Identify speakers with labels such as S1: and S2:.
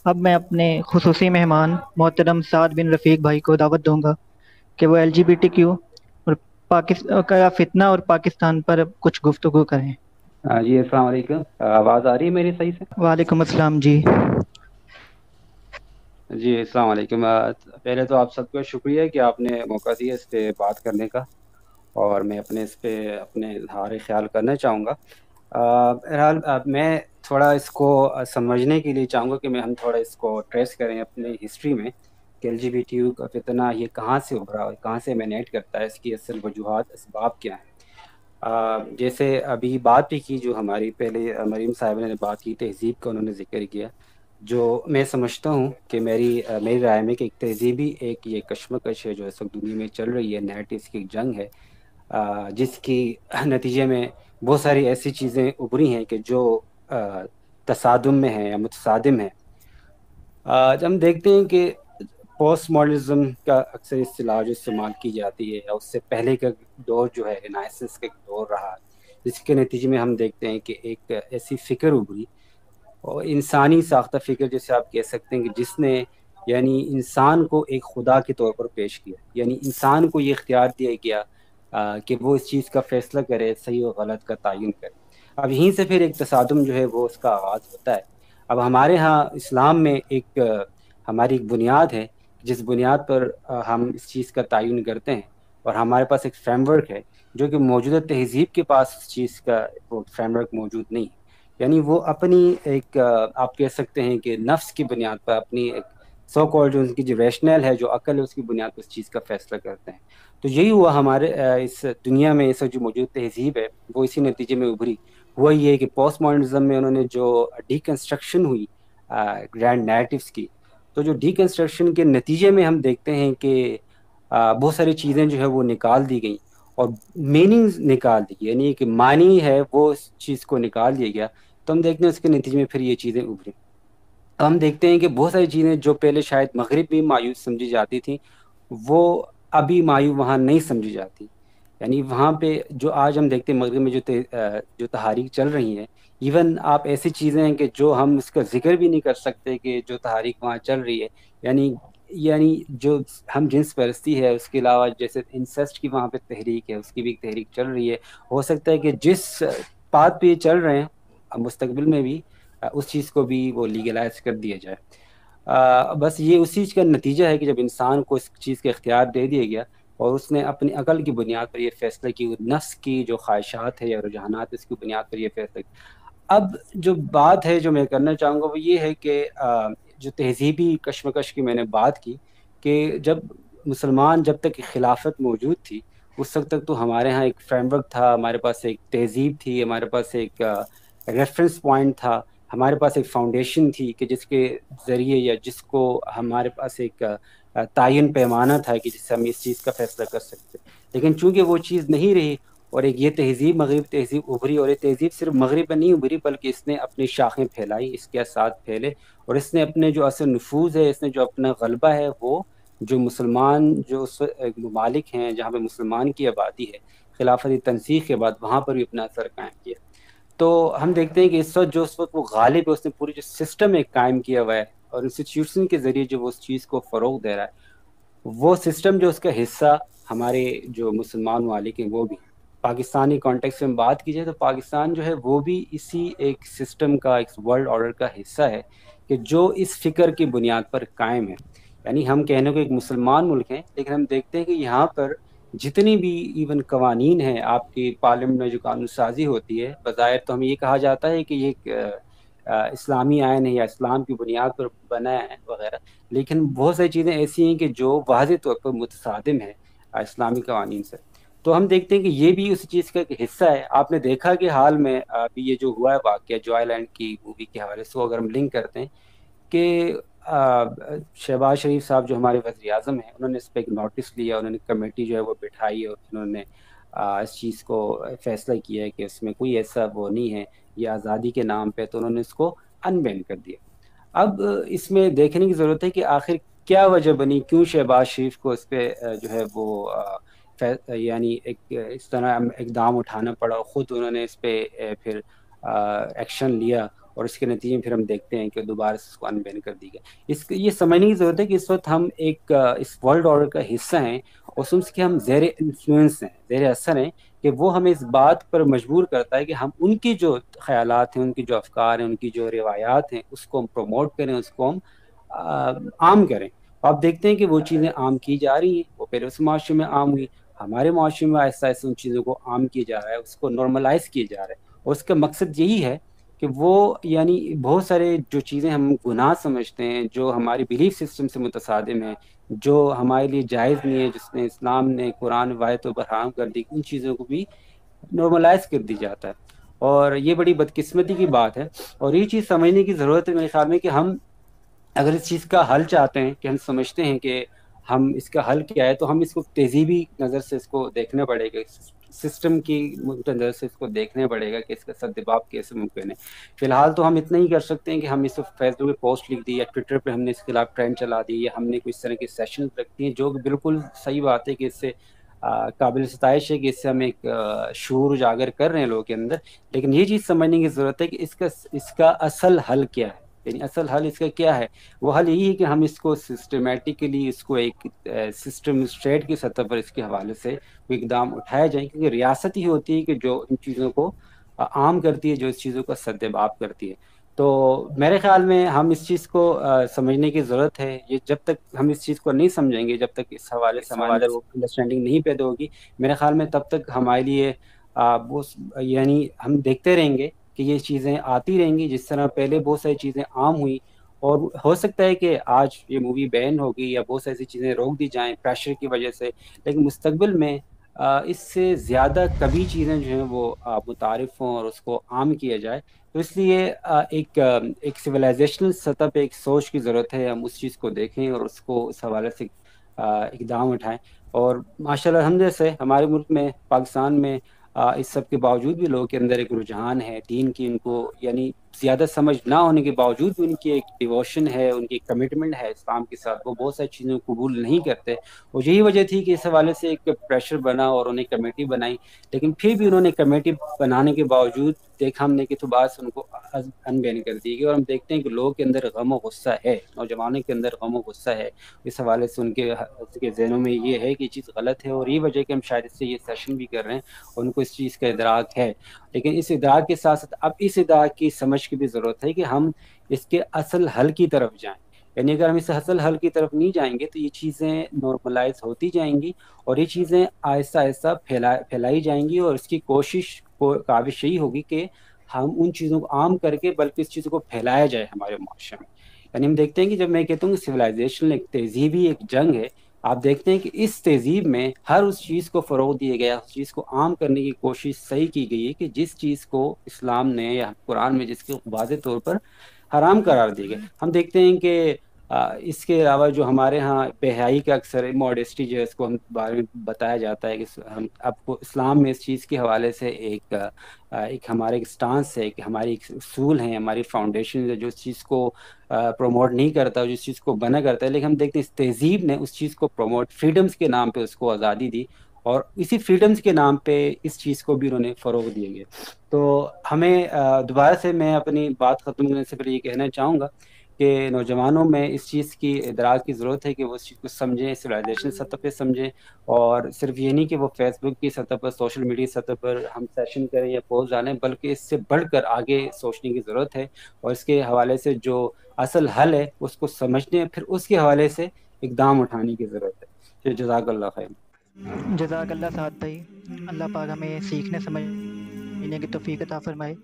S1: اب میں اپنے خصوصی مہمان محترم سعد بن رفیق بھائی کو دعوت دوں گا کہ وہ LGBTQ اور پاکستان کا فتنہ اور پاکستان پر کچھ گفتگو کریں۔
S2: جی السلام علیکم، آواز آ رہی ہے میری صحیح سے؟
S1: وعلیکم السلام جی۔
S2: جی السلام علیکم۔ پہلے تو آپ سب کا شکریہ کہ آپ نے موقع دیا اس پہ بات کرنے کا، اور میں اپنے اس پہ اپنے اظہار خیال کرنا چاہوں گا۔ بہرحال میں تھوڑا اس کو سمجھنے کے لیے چاہوں گا کہ ہم تھوڑا اس کو ٹریس کریں اپنی ہسٹری میں کہ LGBTQ کا فتنہ یہ کہاں سے ابھرا اور کہاں سے ایمینیٹ کرتا ہے، اس کی اصل وجوہات اسباب کیا ہیں۔ جیسے ابھی بات بھی کی، جو ہماری پہلے مریم صاحبہ نے بات کی، تہذیب کا انہوں نے ذکر کیا، جو میں سمجھتا ہوں کہ میری رائے میں کہ ایک تہذیبی ایک یہ کشمکش ہے جو اس وقت دنیا میں چل رہی ہے، نیریٹیوز کی ایک جنگ ہے، جس کی نتیجے میں بہت ساری ایسی چیزیں ابھری ہیں کہ جو تصادم میں ہیں یا متصادم ہیں۔ جب ہم دیکھتے ہیں کہ پوسٹ ماڈرنزم کا اکثر اصطلاح جو استعمال کی جاتی ہے، یا اس سے پہلے کا دور جو ہے رینائسنس کا ایک دور رہا، جس کے نتیجے میں ہم دیکھتے ہیں کہ ایک ایسی فکر ابھری، اور انسانی ساختہ فکر جیسے آپ کہہ سکتے ہیں، کہ جس نے یعنی انسان کو ایک خدا کے طور پر پیش کیا، یعنی انسان کو یہ اختیار دیا گیا کہ وہ اس چیز کا فیصلہ کرے، صحیح اور غلط کا تعین کرے۔ اب یہیں سے پھر ایک تصادم جو ہے وہ اس کا آغاز ہوتا ہے۔ اب ہمارے ہاں اسلام میں ایک ہماری ایک بنیاد ہے، جس بنیاد پر ہم اس چیز کا تعین کرتے ہیں، اور ہمارے پاس ایک فریم ورک ہے جو کہ موجودہ تہذیب کے پاس اس چیز کا وہ فریم ورک موجود نہیں ہے۔ یعنی وہ اپنی ایک آپ کہہ سکتے ہیں کہ نفس کی بنیاد پر، اپنی ایک سو کال جو ان کی جو ریشنل ہے، جو عقل ہے، اس کی بنیاد پر اس چیز کا فیصلہ کرتے ہیں۔ تو یہی ہوا ہمارے اس دنیا میں، اس وقت جو موجود تہذیب ہے وہ اسی نتیجے میں ابھری۔ ہوا یہ کہ پوسٹ ماڈرنزم میں انہوں نے جو ڈیکنسٹرکشن ہوئی گرینڈ نیریٹیوز کی، تو جو ڈیکنسٹرکشن کے نتیجے میں ہم دیکھتے ہیں کہ بہت ساری چیزیں جو ہے وہ نکال دی گئیں، اور میننگز نکال دی گئی، یعنی کہ معنی ہے وہ اس چیز کو نکال دیا گیا۔ تو ہم دیکھتے ہیں اس کے نتیجے میں پھر یہ چیزیں ابھری۔ ہم دیکھتے ہیں کہ بہت ساری چیزیں جو پہلے شاید مغرب میں مایوس سمجھی جاتی تھیں، وہ ابھی مایوس وہاں نہیں سمجھی جاتی۔ یعنی وہاں پہ جو آج ہم دیکھتے ہیں مغرب میں جو تحاریک چل رہی ہیں، ایون آپ ایسی چیزیں ہیں کہ جو ہم اس کا ذکر بھی نہیں کر سکتے کہ جو تحریک وہاں چل رہی ہے، یعنی جو ہم جنس پرستی ہے، اس کے علاوہ جیسے انسسٹ کی وہاں پہ تحریک ہے، اس کی بھی ایک تحریک چل رہی ہے۔ ہو سکتا ہے کہ جس بات پہ یہ چل رہے ہیں مستقبل میں بھی اس چیز کو بھی وہ لیگلائز کر دیا جائے۔ بس یہ اس چیز کا نتیجہ ہے کہ جب انسان کو اس چیز کا اختیار دے دیا گیا، اور اس نے اپنی عقل کی بنیاد پر یہ فیصلہ کی، نفس کی جو خواہشات ہے یا رجحانات، اس کی بنیاد پر یہ فیصلہ کی۔ اب جو بات ہے جو میں کرنا چاہوں گا وہ یہ ہے کہ جو تہذیبی کشمکش کی میں نے بات کی، کہ جب مسلمان جب تک خلافت موجود تھی، اس وقت تک تو ہمارے ہاں ایک فریم ورک تھا، ہمارے پاس ایک تہذیب تھی، ہمارے پاس ایک ریفرنس پوائنٹ تھا، ہمارے پاس ایک فاؤنڈیشن تھی کہ جس کے ذریعے یا جس کو ہمارے پاس ایک تعین پیمانہ تھا کہ جس سے ہم اس چیز کا فیصلہ کر سکتے۔ لیکن چونکہ وہ چیز نہیں رہی، اور ایک یہ تہذیب مغرب تہذیب ابھری، اور یہ تہذیب صرف مغرب میں نہیں ابھری بلکہ اس نے اپنی شاخیں پھیلائی، اس کے اثرات پھیلے، اور اس نے اپنے جو اثر نفوذ ہے، اس نے جو اپنا غلبہ ہے، وہ جو مسلمان جو اس ممالک ہیں جہاں پہ مسلمان کی آبادی ہے، خلافتی تنسیخ کے بعد وہاں پر بھی اپنا اثر قائم کیا۔ تو ہم دیکھتے ہیں کہ اس وقت وہ غالب ہے، اس نے پوری جو سسٹم ایک قائم کیا ہوا ہے، اور انسٹیٹیوشن کے ذریعے جو وہ اس چیز کو فروغ دے رہا ہے، وہ سسٹم جو اس کا حصہ ہمارے جو مسلمان ممالک ہیں وہ بھی ہیں۔ پاکستانی کانٹیکس میں بات کی جائے تو پاکستان جو ہے وہ بھی اسی ایک سسٹم کا، ایک ورلڈ آرڈر کا حصہ ہے کہ جو اس فکر کی بنیاد پر قائم ہے۔ یعنی ہم کہنے کو ایک مسلمان ملک ہیں، لیکن ہم دیکھتے ہیں کہ یہاں پر جتنی بھی ایون قوانین ہیں، آپ کی پارلیمنٹ میں جو قانون سازی ہوتی ہے، بظاہر تو ہمیں یہ کہا جاتا ہے کہ یہ ایک اسلامی آئین ہے یا اسلام کی بنیاد پر بنا ہے وغیرہ، لیکن بہت ساری چیزیں ایسی ہیں کہ جو واضح طور پر متصادم ہیں اسلامی قوانین سے۔ تو ہم دیکھتے ہیں کہ یہ بھی اسی چیز کا ایک حصہ ہے۔ آپ نے دیکھا کہ حال میں ابھی یہ جو ہوا ہے واقعہ جوائے لینڈ کی مووی کے حوالے سے، اگر ہم لنک کرتے ہیں کہ شہباز شریف صاحب جو ہمارے وزیر اعظم ہیں، انہوں نے اس پہ ایک نوٹس لیا، انہوں نے کمیٹی جو ہے وہ بٹھائی، اور انہوں نے اس چیز کو فیصلہ کیا ہے کہ اس میں کوئی ایسا وہ نہیں ہے یہ آزادی کے نام پہ، تو انہوں نے اس کو ان بین کر دیا۔ اب اس میں دیکھنے کی ضرورت ہے کہ آخر کیا وجہ بنی، کیوں شہباز شریف کو اس پہ جو ہے وہ یعنی ایک اس طرح اقدام اٹھانا پڑا، خود انہوں نے اس پہ پھر ایکشن لیا، اور اس کے نتیجے میں پھر ہم دیکھتے ہیں کہ دوبارہ سے اس کو ان بین کر دی گئی. یہ سمجھنے کی ضرورت ہے کہ اس وقت ہم ایک اس ورلڈ آرڈر کا حصہ ہیں، اور سمجھ کے ہم زیر انفلوئنس ہیں، زیر اثر ہیں، کہ وہ ہمیں اس بات پر مجبور کرتا ہے کہ ہم ان کی جو خیالات ہیں، ان کی جو افکار ہیں، ان کی جو روایات ہیں، اس کو ہم پروموٹ کریں، اس کو ہم عام کریں. آپ دیکھتے ہیں کہ وہ چیزیں عام کی جا رہی ہیں، وہ پہلے اس معاشرے میں عام ہوئی، ہمارے معاشرے میں آہستہ آہستہ ان چیزوں کو عام کیا جا رہا ہے، اس کو نارملائز کیا جا رہا ہے. اور اس کا مقصد یہی ہے کہ وہ یعنی بہت سارے جو چیزیں ہم گناہ سمجھتے ہیں، جو ہماری بلیف سسٹم سے متصادم ہیں، جو ہمارے لیے جائز نہیں ہے، جس نے اسلام نے قرآن روایت پر حرام کر دی، ان چیزوں کو بھی نارملائز کر دی جاتا ہے. اور یہ بڑی بدقسمتی کی بات ہے، اور یہ چیز سمجھنے کی ضرورت ہے میرے خیال میں کہ ہم اگر اس چیز کا حل چاہتے ہیں، کہ ہم سمجھتے ہیں کہ ہم اس کا حل کیا ہے، تو ہم اس کو تہذیبی نظر سے اس کو دیکھنا پڑے گا، سسٹم کی نظر سے اس کو دیکھنا پڑے گا کہ اس کا سدباب کیسے ممکن ہے. فی الحال تو ہم اتنا ہی کر سکتے ہیں کہ ہم اس فیس بک پہ پوسٹ لکھ دی، یا ٹویٹر پہ ہم نے اس کے خلاف ٹرینڈ چلا دی، یا ہم نے کوئی اس طرح کے سیشن رکھتی ہیں، جو کہ بالکل صحیح بات ہے کہ اس سے قابل ستائش ہے کہ اس سے ہم ایک شعور اجاگر کر رہے ہیں لوگوں کے اندر. لیکن یہ چیز سمجھنے کی ضرورت ہے کہ اس کا اصل حل کیا ہے، یعنی اصل حل اس کا کیا ہے. وہ حل یہی ہے کہ ہم اس کو سسٹمیٹکلی، اس کو ایک سسٹم اسٹیٹ کی سطح پر اس کے حوالے سے اقدام اٹھائے جائیں، کیونکہ ریاست ہی ہوتی ہے کہ جو ان چیزوں کو عام کرتی ہے، جو اس چیزوں کا سدباب کرتی ہے. تو میرے خیال میں ہم اس چیز کو سمجھنے کی ضرورت ہے. یہ جب تک ہم اس چیز کو نہیں سمجھیں گے، جب تک اس حوالے سے ہمارے اندر وہ انڈرسٹینڈنگ نہیں پیدا ہوگی، میرے خیال میں تب تک ہمارے لیے یعنی ہم دیکھتے رہیں گے کہ یہ چیزیں آتی رہیں گی. جس طرح پہلے بہت ساری چیزیں عام ہوئی، اور ہو سکتا ہے کہ آج یہ مووی بین ہوگی یا بہت ساری چیزیں روک دی جائیں پریشر کی وجہ سے، لیکن مستقبل میں اس سے زیادہ کبھی چیزیں جو ہیں وہ متعارف ہوں اور اس کو عام کیا جائے. تو اس لیے ایک سویلائزیشنل سطح پہ ایک سوچ کی ضرورت ہے. ہم اس چیز کو دیکھیں اور اس کو اس حوالے سے اقدام اٹھائیں. اور ماشاء اللہ الحمد سے ہمارے ملک میں، پاکستان میں، اس سب کے باوجود بھی لوگوں کے اندر ایک رجحان ہے دین کی. ان کو یعنی زیادہ سمجھ نہ ہونے کے باوجود بھی ان کی ایک ڈیووشن ہے، ان کی کمٹمنٹ ہے اسلام کے ساتھ. وہ بہت ساری چیزوں کو قبول نہیں کرتے، اور یہی وجہ تھی کہ اس حوالے سے ایک پریشر بنا اور انہیں کمیٹی بنائی. لیکن پھر بھی انہوں نے کمیٹی بنانے کے باوجود دیکھا ہم نے کہ تو بعد سے ان کو ان بین کر دی گئی. اور ہم دیکھتے ہیں کہ لوگوں کے اندر غم و غصہ ہے، نوجوانوں کے اندر غم و غصہ ہے. اس حوالے سے ان کے ذہنوں میں یہ ہے کہ یہ چیز غلط ہے، اور یہ وجہ کہ ہم شاید اس سے یہ سیشن بھی کر رہے ہیں، اور ان کو اس چیز کا ادراک ہے. لیکن اس ادراک کے ساتھ ساتھ اب اس ادراک کی سمجھ کی بھی ضرورت ہے کہ ہم اس کے اصل حل کی طرف جائیں. یعنی اگر ہم اس اصل حل کی طرف نہیں جائیں گے تو یہ چیزیں نارملائز ہوتی جائیں گی، اور یہ چیزیں آہستہ آہستہ پھیلائی جائیں گی. اور اس کی کاوش یہی ہوگی کہ ہم ان چیزوں کو عام کر کے بلکہ اس چیزوں کو پھیلایا جائے ہمارے معاشرے میں. یعنی ہم دیکھتے ہیں کہ جب میں کہتا ہوں کہ سویلائزیشن ایک تہذیبی ایک جنگ ہے، آپ دیکھتے ہیں کہ اس تہذیب میں ہر اس چیز کو فروغ دیا گیا، اس چیز کو عام کرنے کی کوشش صحیح کی گئی ہے کہ جس چیز کو اسلام نے یا قرآن میں جس کے واضح طور پر حرام قرار دی گئے. ہم دیکھتے ہیں کہ اس کے علاوہ جو ہمارے ہاں بے حیائی کا اکثر موڈیسٹی جو ہے اس کو ہم بارے میں بتایا جاتا ہے کہ ہم اب کو اسلام میں اس چیز کے حوالے سے ایک ہمارے ایک سٹانس ہے، کہ ہماری ایک اصول ہیں، ہماری فاؤنڈیشن ہے جو اس چیز کو پروموٹ نہیں کرتا، جس چیز کو بنا کرتا ہے. لیکن ہم دیکھتے ہیں اس تہذیب نے اس چیز کو پروموٹ، فریڈمز کے نام پہ اس کو آزادی دی، اور اسی فریڈمز کے نام پہ اس چیز کو بھی انہوں نے فروغ دیے گئے. تو ہمیں دوبارہ سے میں اپنی بات ختم کرنے سے پہلے یہ کہنا چاہوں گا کہ نوجوانوں میں اس چیز کی ادراک کی ضرورت ہے کہ وہ اس چیز کو سمجھیں، سویلائزیشن سطح پہ سمجھیں. اور صرف یہ نہیں کہ وہ فیس بک کی سطح پر، سوشل میڈیا سطح پر ہم سیشن کریں یا پوسٹ ڈالیں، بلکہ اس سے بڑھ کر آگے سوچنے کی ضرورت ہے. اور اس کے حوالے سے جو اصل حل ہے اس کو سمجھنے، پھر اس کے حوالے سے اقدام اٹھانے کی ضرورت ہے. جزاک اللہ خیر.
S1: جزاک اللہ سعد بھائی. اللہ پاک ہمیں سیکھنے سمجھنے کی توفیق عطا فرمائے.